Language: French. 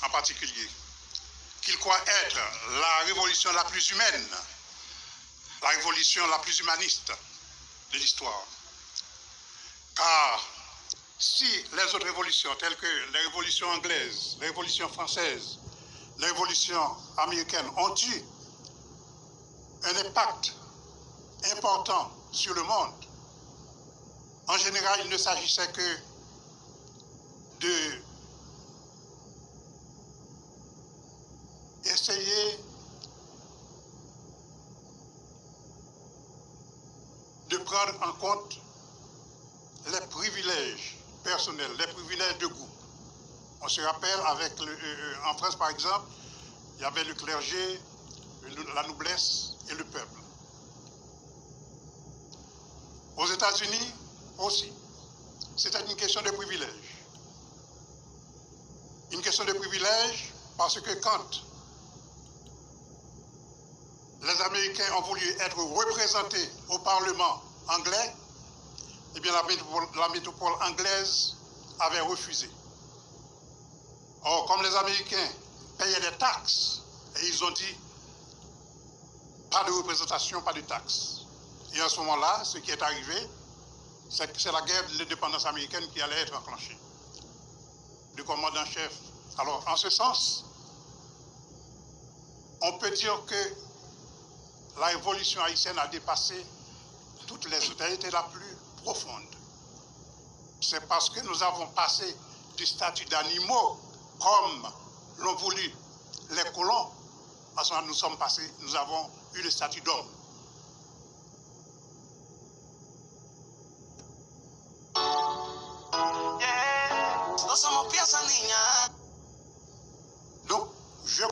en particulier, qu'il croit être la révolution la plus humaine, la révolution la plus humaniste de l'histoire. Car si les autres révolutions, telles que les révolutions anglaises, les révolutions françaises, les révolutions américaines, ont eu un impact important sur le monde, en général, il ne s'agissait que d'essayer de prendre en compte les privilèges personnels, les privilèges de groupe. On se rappelle, en France par exemple, il y avait le clergé, la noblesse et le peuple. Aux États-Unis aussi, c'était une question de privilèges. Une question de privilèges parce que quand les Américains ont voulu être représentés au Parlement anglais, eh bien la métropole anglaise avait refusé. Or, comme les Américains payaient des taxes, et ils ont dit pas de représentation, pas de taxes. Et à ce moment-là, ce qui est arrivé, c'est que c'est la guerre de l'indépendance américaine qui allait être enclenchée. Le commandant-chef. Alors, en ce sens, on peut dire que la révolution haïtienne a dépassé toutes les autres. Elle était la plus profonde. C'est parce que nous avons passé du statut d'animaux, comme l'ont voulu les colons. À ce moment, nous avons eu le statut d'homme. Donc, je